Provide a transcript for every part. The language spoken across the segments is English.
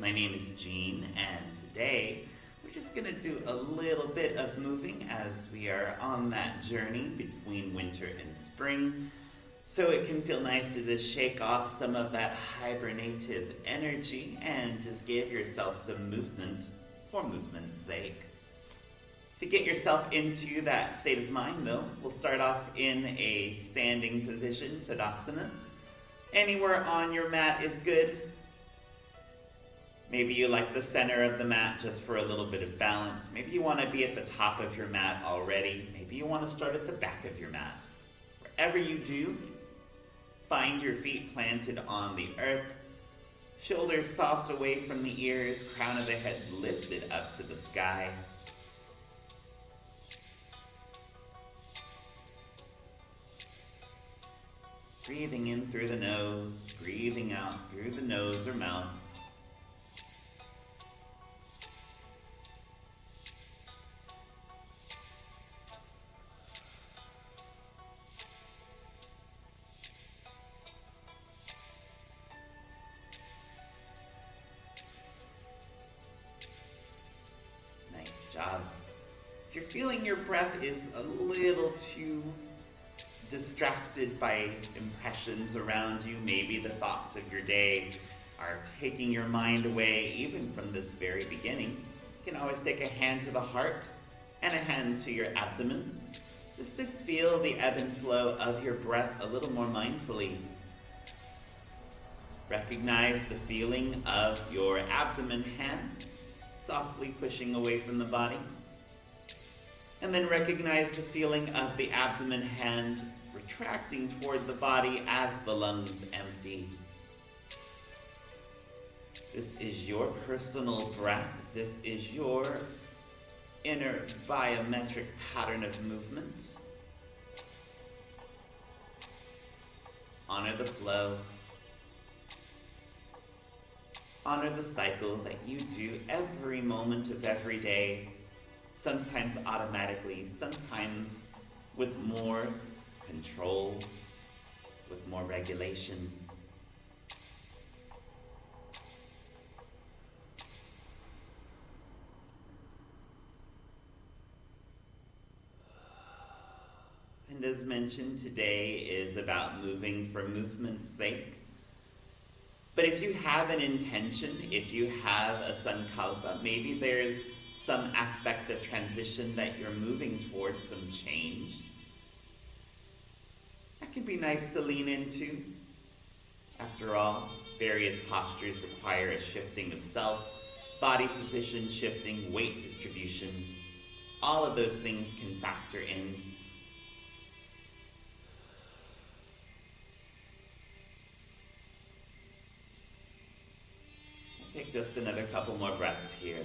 My name is Gene, and today we're just going to do a little bit of moving as we are on that journey between winter and spring. So it can feel nice to just shake off some of that hibernative energy and just give yourself some movement for movement's sake. To get yourself into that state of mind, though, we'll start off in a standing position, Tadasana. Anywhere on your mat is good. Maybe you like the center of the mat just for a little bit of balance. Maybe you want to be at the top of your mat already. Maybe you want to start at the back of your mat. Wherever you do, find your feet planted on the earth. Shoulders soft away from the ears, crown of the head lifted up to the sky. Breathing in through the nose, breathing out through the nose or mouth. Nice job. If you're feeling your breath is a little too distracted by impressions around you, maybe the thoughts of your day are taking your mind away even from this very beginning, you can always take a hand to the heart and a hand to your abdomen, just to feel the ebb and flow of your breath a little more mindfully. Recognize the feeling of your abdomen hand softly pushing away from the body, and then recognize the feeling of the abdomen hand retracting toward the body as the lungs empty. This is your personal breath. This is your inner biometric pattern of movement. Honor the flow. Honor the cycle that you do every moment of every day, sometimes automatically, sometimes with more control, with more regulation. And as mentioned, today is about moving for movement's sake. But if you have an intention, if you have a sankalpa, maybe there's some aspect of transition that you're moving towards, some change. That can be nice to lean into. After all, various postures require a shifting of self, body position shifting, weight distribution. All of those things can factor in. I'll take just another couple more breaths here.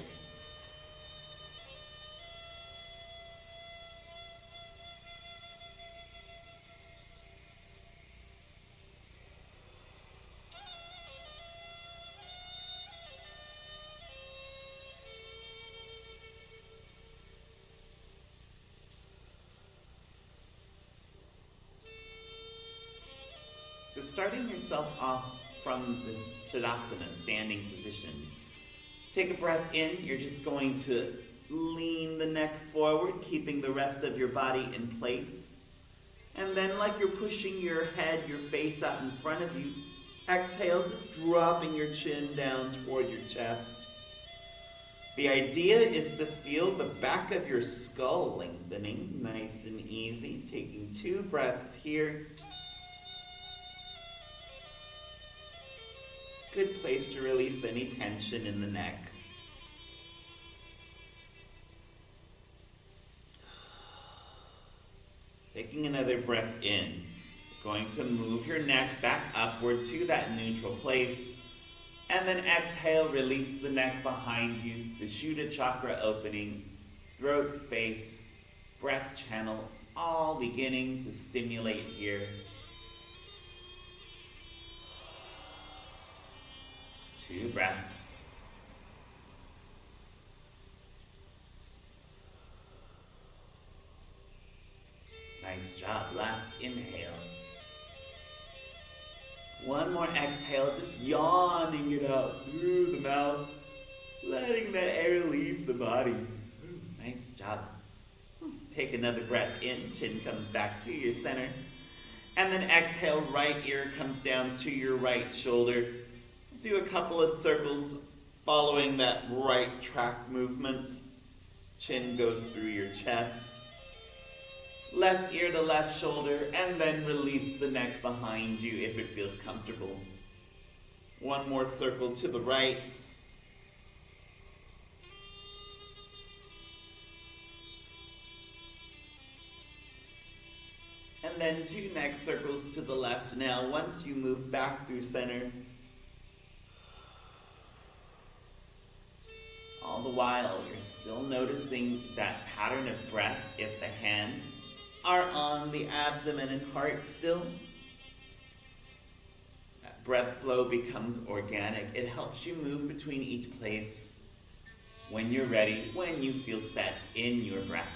So starting yourself off from this Tadasana, standing position, take a breath in. You're just going to lean the neck forward, keeping the rest of your body in place. And then like you're pushing your head, your face out in front of you, exhale, just dropping your chin down toward your chest. The idea is to feel the back of your skull lengthening, nice and easy. Taking 2 breaths here. Good place to release any tension in the neck. Taking another breath in. Going to move your neck back upward to that neutral place. And then exhale, release the neck behind you, the Shuddha chakra opening, throat space, breath channel, all beginning to stimulate here. 2 breaths. Nice job. Last inhale. One more exhale, just yawning it out through the mouth, letting that air leave the body. Nice job. Take another breath in, chin comes back to your center. And then exhale, right ear comes down to your right shoulder. Do a couple of circles following that right track movement. Chin goes through your chest. Left ear to left shoulder, and then release the neck behind you if it feels comfortable. One more circle to the right. And then 2 neck circles to the left. Now, once you move back through center, all the while you're still noticing that pattern of breath if the hands are on the abdomen and heart still. That breath flow becomes organic. It helps you move between each place when you're ready, when you feel set in your breath.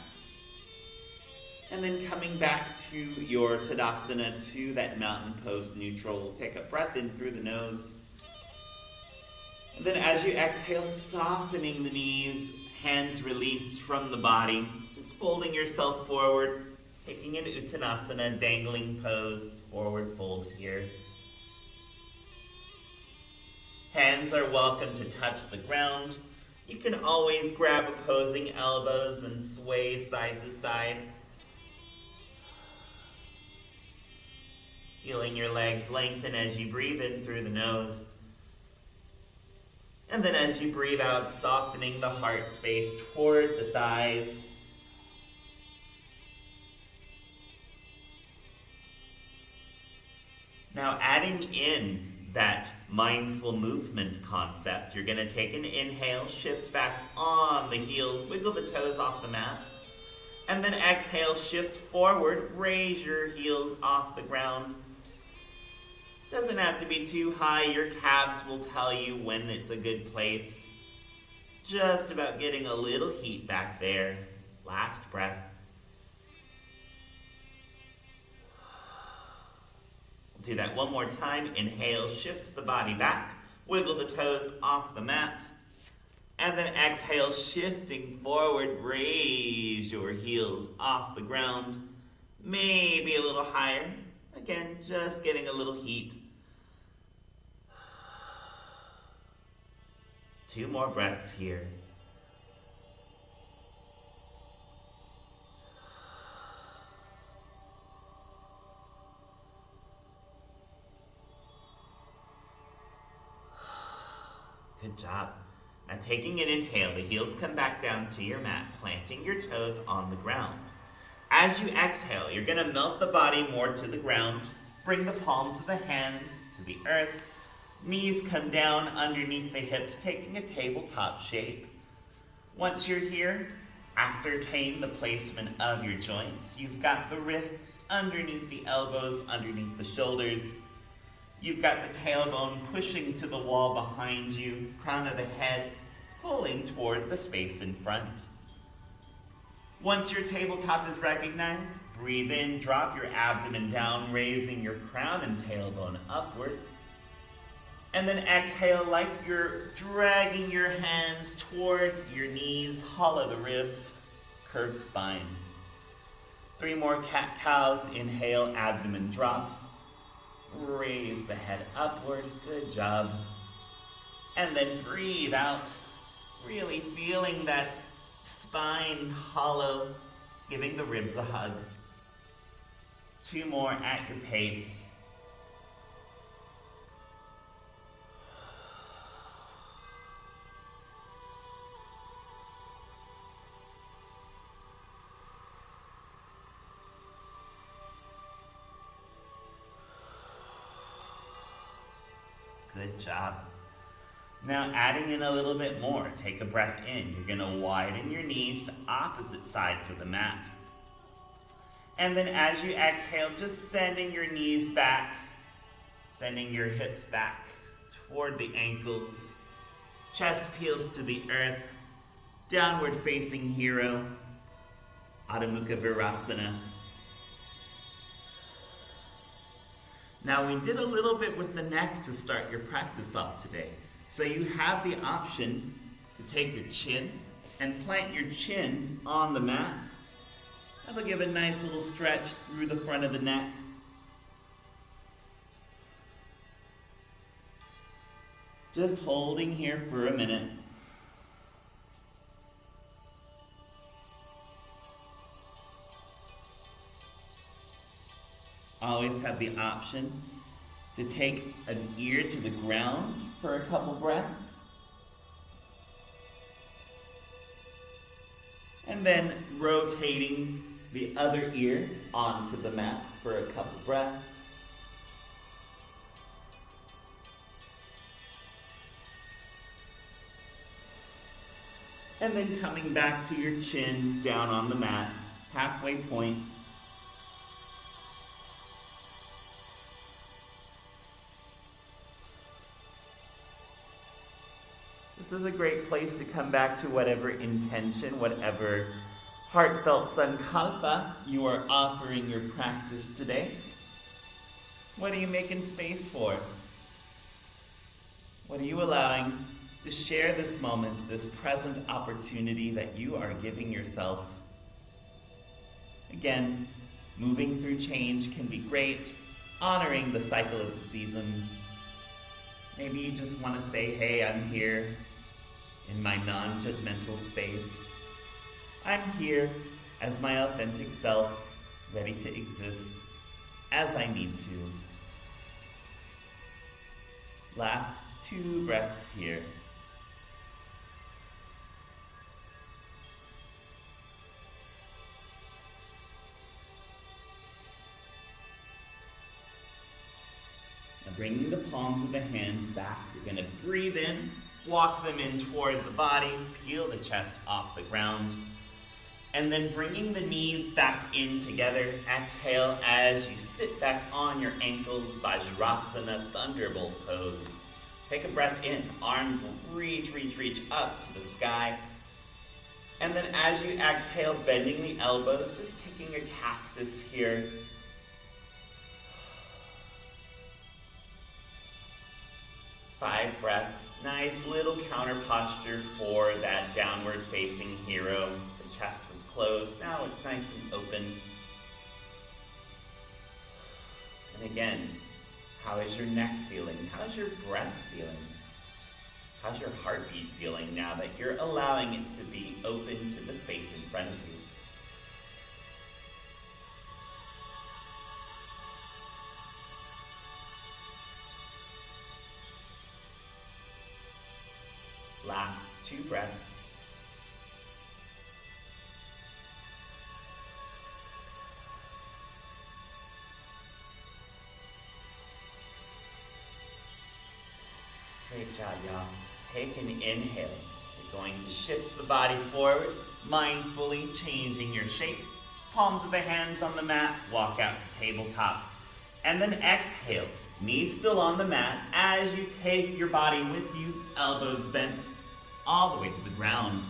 And then coming back to your Tadasana, to that mountain pose neutral. Take a breath in through the nose. And then as you exhale, softening the knees, hands released from the body. Just folding yourself forward, taking an Uttanasana, dangling pose, forward fold here. Hands are welcome to touch the ground. You can always grab opposing elbows and sway side to side. Feeling your legs lengthen as you breathe in through the nose. And then as you breathe out, softening the heart space toward the thighs. Now adding in that mindful movement concept, you're going to take an inhale, shift back on the heels, wiggle the toes off the mat. And then exhale, shift forward, raise your heels off the ground. Doesn't have to be too high. Your calves will tell you when it's a good place. Just about getting a little heat back there. Last breath. Do that one more time. Inhale, shift the body back. Wiggle the toes off the mat. And then exhale, shifting forward. Raise your heels off the ground. Maybe a little higher. Again, just getting a little heat. 2 more breaths here. Good job. Now taking an inhale, the heels come back down to your mat, planting your toes on the ground. As you exhale, you're going to melt the body more to the ground. Bring the palms of the hands to the earth. Knees come down underneath the hips, taking a tabletop shape. Once you're here, ascertain the placement of your joints. You've got the wrists underneath the elbows, underneath the shoulders. You've got the tailbone pushing to the wall behind you, crown of the head pulling toward the space in front. Once your tabletop is recognized, breathe in, drop your abdomen down, raising your crown and tailbone upward. And then exhale like you're dragging your hands toward your knees, hollow the ribs, curved spine. 3 more cat-cows. Inhale, abdomen drops. Raise the head upward. Good job. And then breathe out, really feeling that spine hollow, giving the ribs a hug. 2 more at your pace. Good job. Now adding in a little bit more, take a breath in. You're going to widen your knees to opposite sides of the mat. And then as you exhale, just sending your knees back, sending your hips back toward the ankles. Chest peels to the earth. Downward facing hero. Adho Mukha Virasana. Now we did a little bit with the neck to start your practice off today. So you have the option to take your chin and plant your chin on the mat. That'll give a nice little stretch through the front of the neck. Just holding here for a minute. Always have the option to take an ear to the ground for a couple breaths. And then rotating the other ear onto the mat for a couple breaths. And then coming back to your chin down on the mat, halfway point. This is a great place to come back to whatever intention, whatever heartfelt sankalpa you are offering your practice today. What are you making space for? What are you allowing to share this moment, this present opportunity that you are giving yourself? Again, moving through change can be great, honoring the cycle of the seasons. Maybe you just want to say, hey, I'm here in my non-judgmental space. I'm here as my authentic self, ready to exist as I need to. Last 2 breaths here. Now bringing the palms of the hands back, you're going to breathe in, walk them in toward the body, peel the chest off the ground, and then bringing the knees back in together. Exhale as you sit back on your ankles, Vajrasana, Thunderbolt pose. Take a breath in, arms will reach up to the sky. And then as you exhale, bending the elbows, just taking a cactus here. Five breaths. Nice little counter posture for that downward facing hero. The chest was closed. Now it's nice and open. And again, how is your neck feeling? How's your breath feeling? How's your heartbeat feeling now that you're allowing it to be open to the space in front of you? Last 2 breaths. Great job, y'all. Take an inhale. You're going to shift the body forward, mindfully changing your shape. Palms of the hands on the mat, walk out to tabletop. And then exhale, knees still on the mat as you take your body with you, elbows bent, all the way to the ground.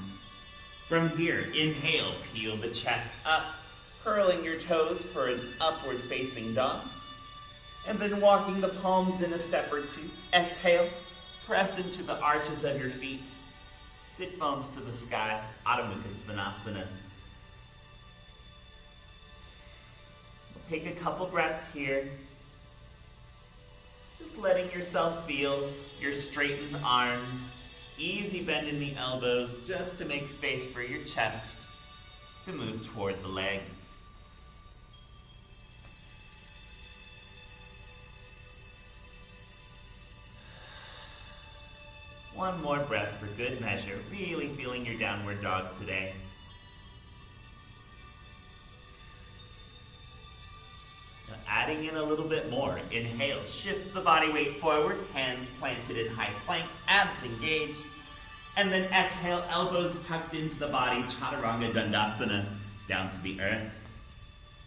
From here, inhale, peel the chest up, curling your toes for an upward facing dog. And then walking the palms in a step or 2. Exhale, press into the arches of your feet. Sit bones to the sky, Adho Mukha Svanasana. We'll take a couple breaths here. Just letting yourself feel your straightened arms, easy bend in the elbows, just to make space for your chest to move toward the legs. One more breath for good measure, really feeling your downward dog today. Now adding in a little bit more. Inhale, shift the body weight forward, hands planted in high plank, abs engaged. And then exhale, elbows tucked into the body, Chaturanga Dandasana, down to the earth.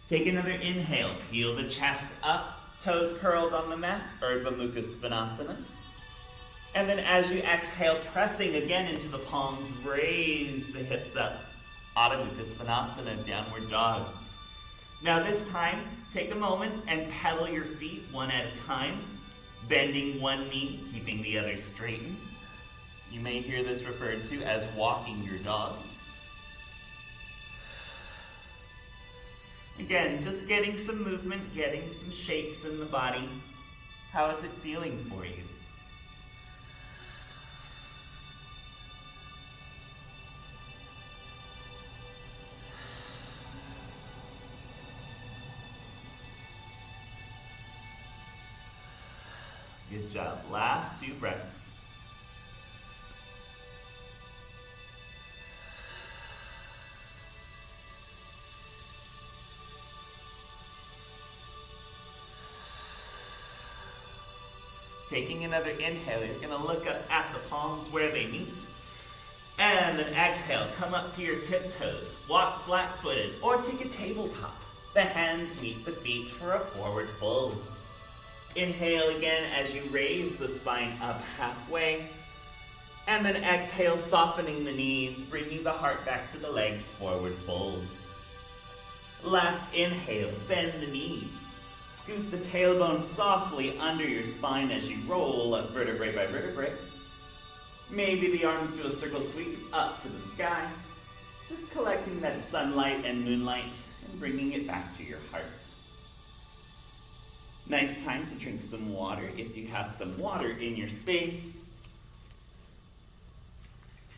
Take another inhale, peel the chest up, toes curled on the mat, Urdhva Mukha Svanasana. And then as you exhale, pressing again into the palms, raise the hips up, Adho Mukha Svanasana, downward dog. Now this time, take a moment and pedal your feet one at a time, bending one knee, keeping the other straightened. You may hear this referred to as walking your dog. Again, just getting some movement, getting some shapes in the body. How is it feeling for you? Good job. Last 2 breaths. Taking another inhale, you're going to look up at the palms where they meet. And then exhale, come up to your tiptoes. Walk flat-footed or take a tabletop. The hands meet the feet for a forward fold. Inhale again as you raise the spine up halfway. And then exhale, softening the knees, bringing the heart back to the legs, forward fold. Last inhale, bend the knees. Scoot the tailbone softly under your spine as you roll up vertebrae by vertebrae. Maybe the arms do a circle sweep up to the sky, just collecting that sunlight and moonlight and bringing it back to your heart. Nice time to drink some water if you have some water in your space.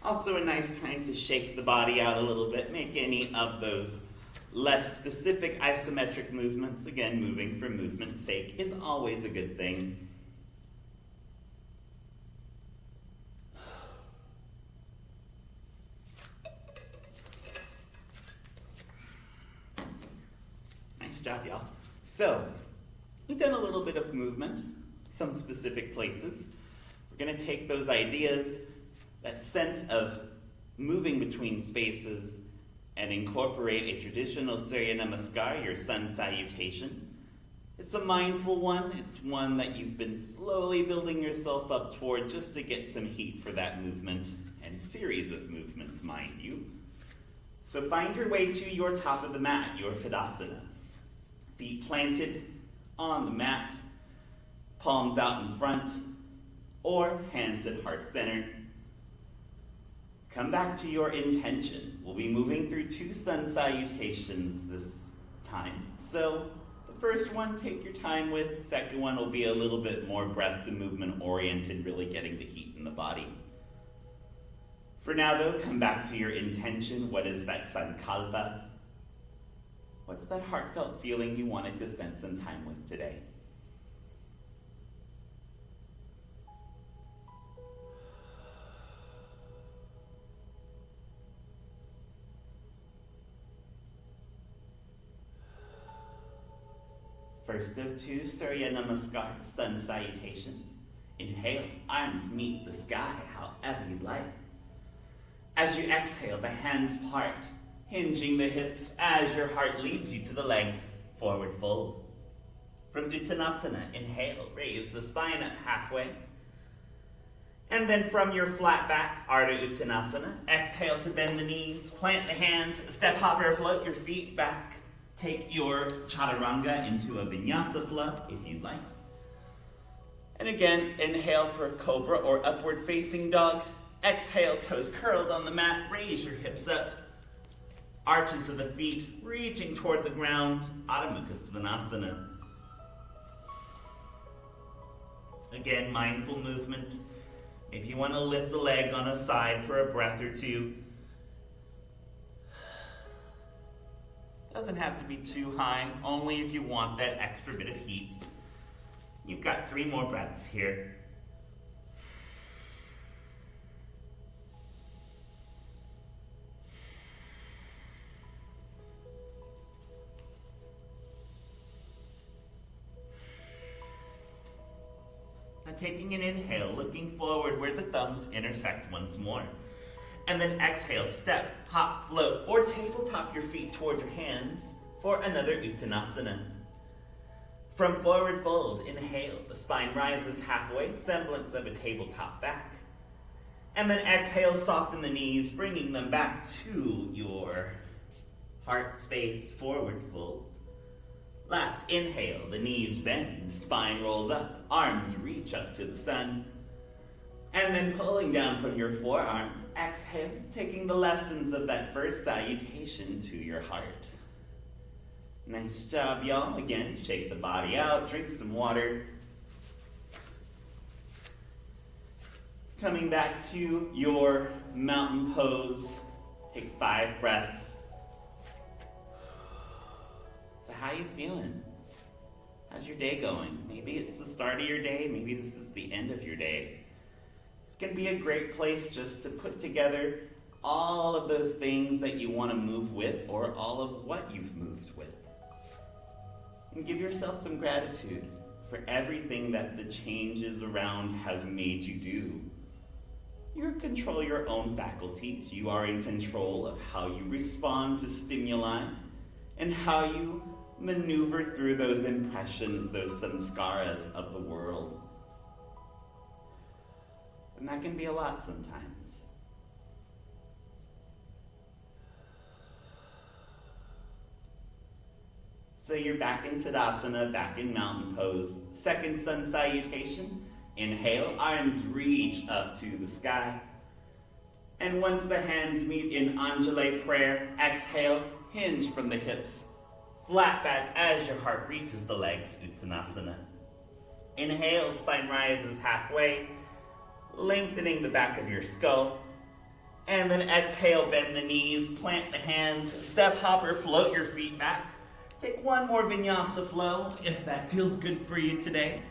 Also a nice time to shake the body out a little bit, make any of those less specific isometric movements. Again, moving for movement's sake is always a good thing. Nice job, y'all. So, we've done a little bit of movement, some specific places. We're going to take those ideas, that sense of moving between spaces, and incorporate a traditional Surya Namaskar, your sun salutation. It's a mindful one. It's one that you've been slowly building yourself up toward just to get some heat for that movement and series of movements, mind you. So find your way to your top of the mat, your Tadasana. Feet planted on the mat, palms out in front, or hands at heart center. Come back to your intention. We'll be moving through 2 sun salutations this time. So the first one, take your time with. The second one will be a little bit more breath to movement oriented, really getting the heat in the body. For now though, come back to your intention. What is that sankalpa? What's that heartfelt feeling you wanted to spend some time with today? First of 2 Surya Namaskar, sun salutations. Inhale, arms meet the sky, however you like. As you exhale, the hands part, hinging the hips as your heart leads you to the legs, forward fold. From Uttanasana, inhale, raise the spine up halfway. And then from your flat back, Ardha Uttanasana, exhale to bend the knees, plant the hands, step, hop, or float your feet back. Take your chaturanga into a vinyasa flow, if you'd like. And again, inhale for cobra or upward facing dog. Exhale, toes curled on the mat, raise your hips up. Arches of the feet reaching toward the ground, Adho Mukha Svanasana. Again, mindful movement. Maybe you want to lift the leg on a side for a breath or 2. Doesn't have to be too high, only if you want that extra bit of heat. You've got 3 more breaths here. Now taking an inhale, looking forward where the thumbs intersect once more. And then exhale, step, hop, float, or tabletop your feet toward your hands for another Uttanasana. From forward fold, inhale, the spine rises halfway, semblance of a tabletop back. And then exhale, soften the knees, bringing them back to your heart space, forward fold. Last inhale, the knees bend, spine rolls up, arms reach up to the sun. And then pulling down from your forearms, exhale, taking the lessons of that first salutation to your heart. Nice job, y'all. Again, shake the body out, drink some water. Coming back to your mountain pose, take 5 breaths. So how you feeling? How's your day going? Maybe it's the start of your day, maybe this is the end of your day. It's going to be a great place just to put together all of those things that you want to move with, or all of what you've moved with. And give yourself some gratitude for everything that the changes around have made you do. You control your own faculties. You are in control of how you respond to stimuli and how you maneuver through those impressions, those samskaras of the world. And that can be a lot sometimes. So you're back in Tadasana, back in mountain pose. Second sun salutation. Inhale, arms reach up to the sky. And once the hands meet in Anjali prayer, exhale, hinge from the hips. Flat back as your heart reaches the legs, Uttanasana. Inhale, spine rises halfway, lengthening the back of your skull. And then exhale, bend the knees, plant the hands, step hopper, float your feet back. Take one more vinyasa flow if that feels good for you today.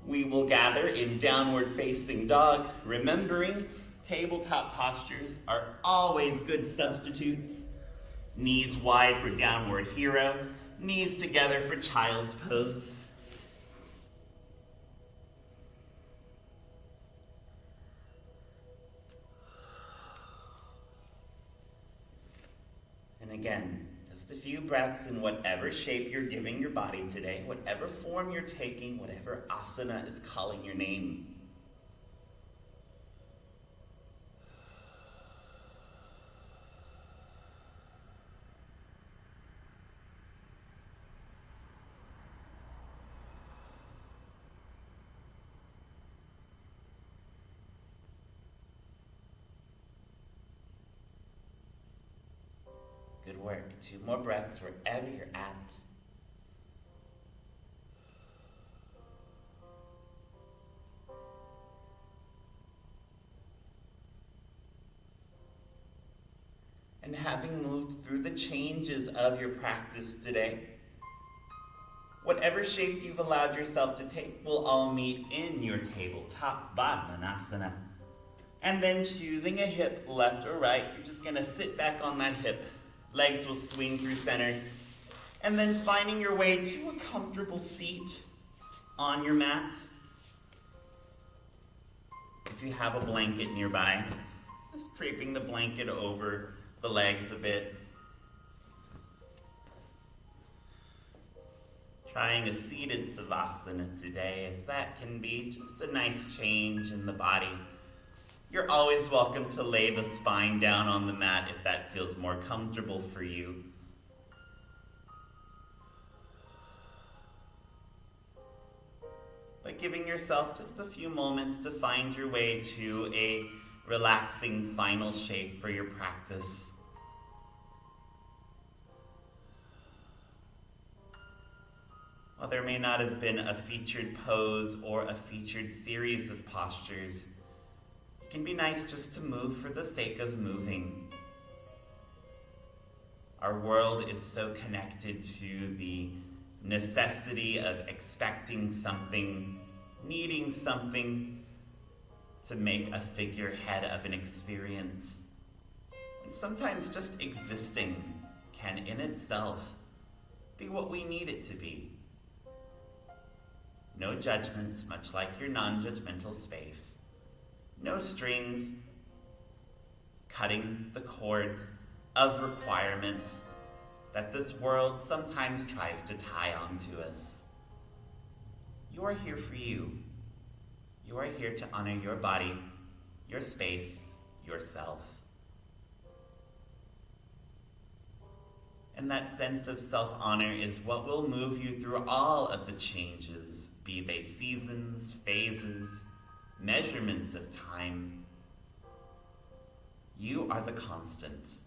We will gather in downward facing dog, remembering tabletop postures are always good substitutes. Knees wide for downward hero, knees together for child's pose. And again, just a few breaths in whatever shape you're giving your body today, whatever form you're taking, whatever asana is calling your name. Good work. 2 more breaths wherever you're at. And having moved through the changes of your practice today, whatever shape you've allowed yourself to take will all meet in your tabletop Padmanasana. And then choosing a hip, left or right, you're just going to sit back on that hip. Legs will swing through center. And then finding your way to a comfortable seat on your mat. If you have a blanket nearby, just draping the blanket over the legs a bit. Trying a seated savasana today, as that can be just a nice change in the body. You're always welcome to lay the spine down on the mat if that feels more comfortable for you. But giving yourself just a few moments to find your way to a relaxing final shape for your practice. While there may not have been a featured pose or a featured series of postures, it can be nice just to move for the sake of moving. Our world is so connected to the necessity of expecting something, needing something to make a figurehead of an experience. And sometimes just existing can in itself be what we need it to be. No judgments, much like your non-judgmental space. No strings cutting the cords of requirement that this world sometimes tries to tie onto us. You are here for you. You are here to honor your body, your space, yourself. And that sense of self-honor is what will move you through all of the changes, be they seasons, phases, measurements of time. You are the constant.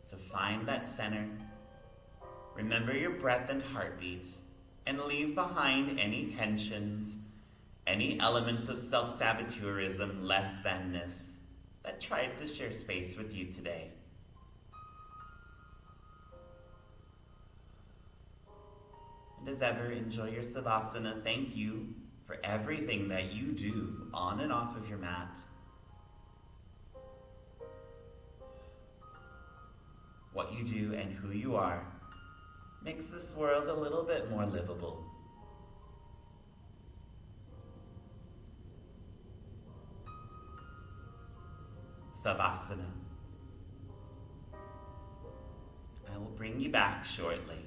So find that center, remember your breath and heartbeat, and leave behind any tensions, any elements of self-saboteurism, less thanness, that tried to share space with you today. And as ever, enjoy your Savasana. Thank you for everything that you do on and off of your mat. What you do and who you are makes this world a little bit more livable. Savasana. I will bring you back shortly.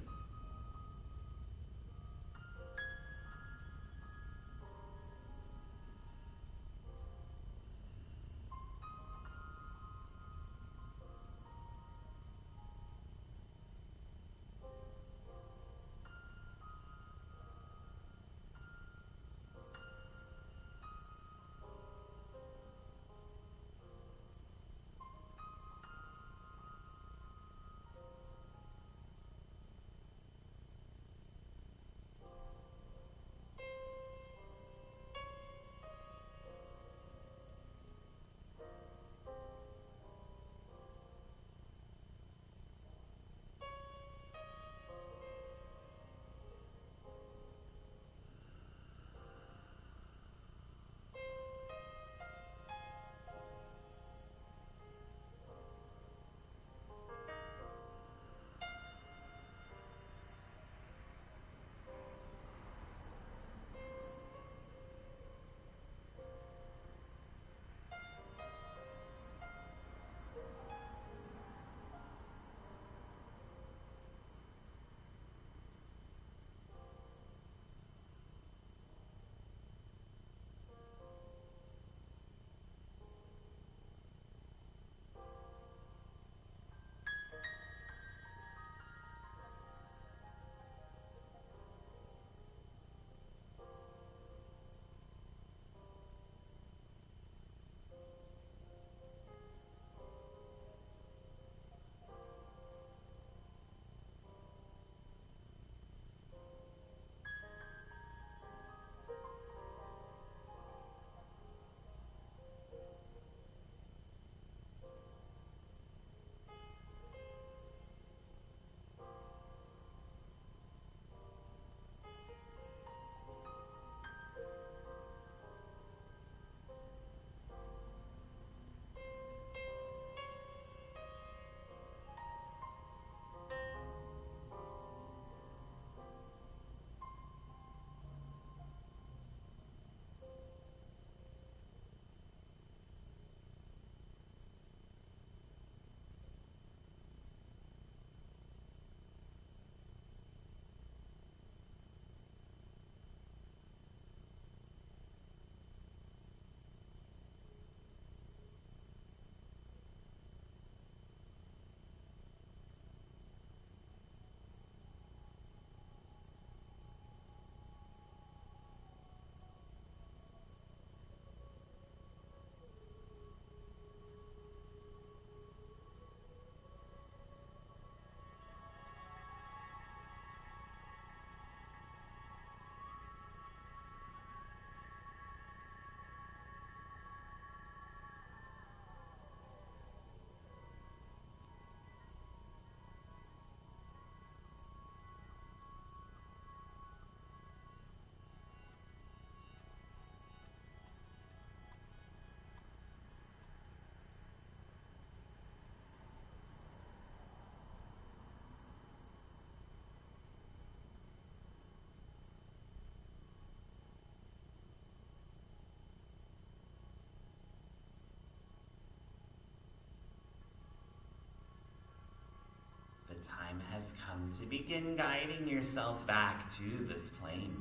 Time has come to begin guiding yourself back to this plane.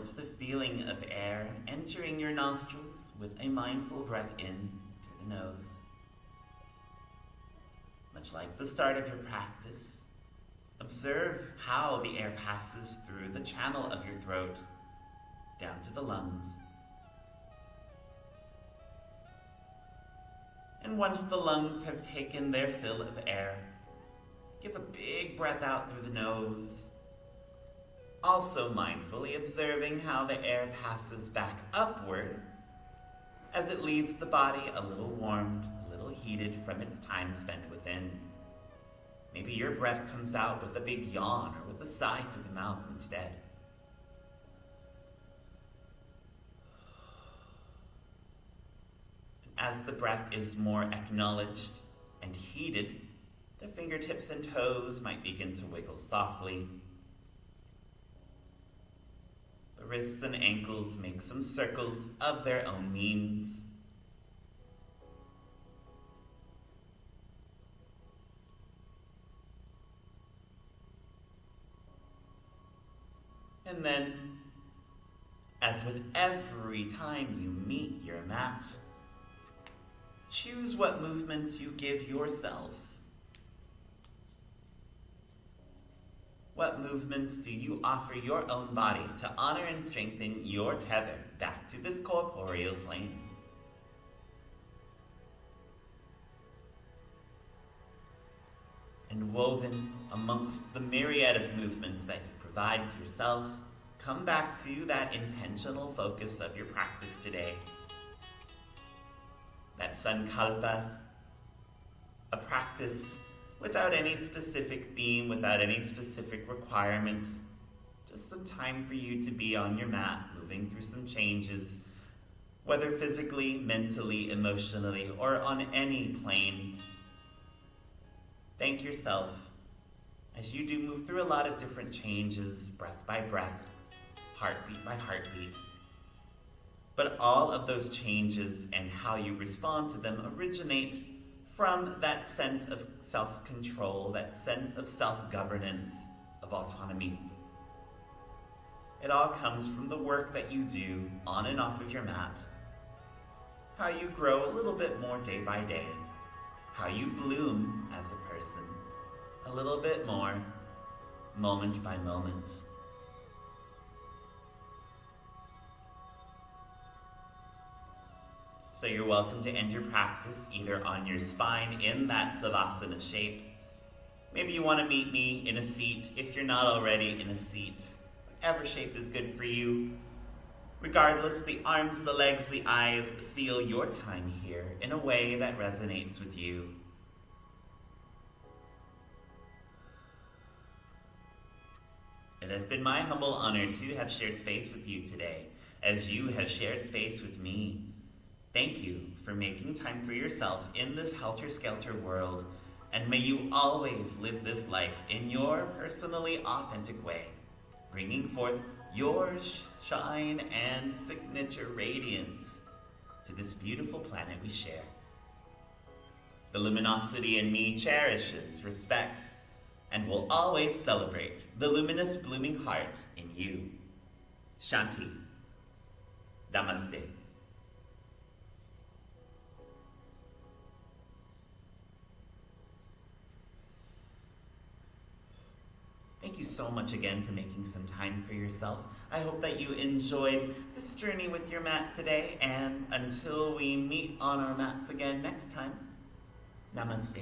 acknowledge the feeling of air entering your nostrils with a mindful breath in through the nose. Much like the start of your practice, observe how the air passes through the channel of your throat down to the lungs. And once the lungs have taken their fill of air, give a big breath out through the nose, also mindfully observing how the air passes back upward as it leaves the body a little warmed, a little heated from its time spent within. Maybe your breath comes out with a big yawn or with a sigh through the mouth instead. As the breath is more acknowledged and heated, the fingertips and toes might begin to wiggle softly. The wrists and ankles make some circles of their own means. And then, as with every time you meet your mat, choose what movements you give yourself. What movements do you offer your own body to honor and strengthen your tether back to this corporeal plane? And woven amongst the myriad of movements that you provide to yourself, come back to that intentional focus of your practice today. That sankalpa, a practice without any specific theme, without any specific requirement, just some time for you to be on your mat, moving through some changes, whether physically, mentally, emotionally, or on any plane. Thank yourself as you do move through a lot of different changes, breath by breath, heartbeat by heartbeat. But all of those changes and how you respond to them originate from that sense of self-control, that sense of self-governance, of autonomy. It all comes from the work that you do on and off of your mat, how you grow a little bit more day by day, how you bloom as a person a little bit more, moment by moment. So you're welcome to end your practice either on your spine in that Savasana shape. Maybe you want to meet me in a seat if you're not already in a seat. Whatever shape is good for you. Regardless, the arms, the legs, the eyes seal your time here in a way that resonates with you. It has been my humble honor to have shared space with you today, as you have shared space with me. Thank you for making time for yourself in this helter-skelter world, and may you always live this life in your personally authentic way, bringing forth your shine and signature radiance to this beautiful planet we share. The luminosity in me cherishes, respects, and will always celebrate the luminous blooming heart in you. Shanti. Namaste. Thank you so much again for making some time for yourself. I hope that you enjoyed this journey with your mat today, and until we meet on our mats again next time, namaste.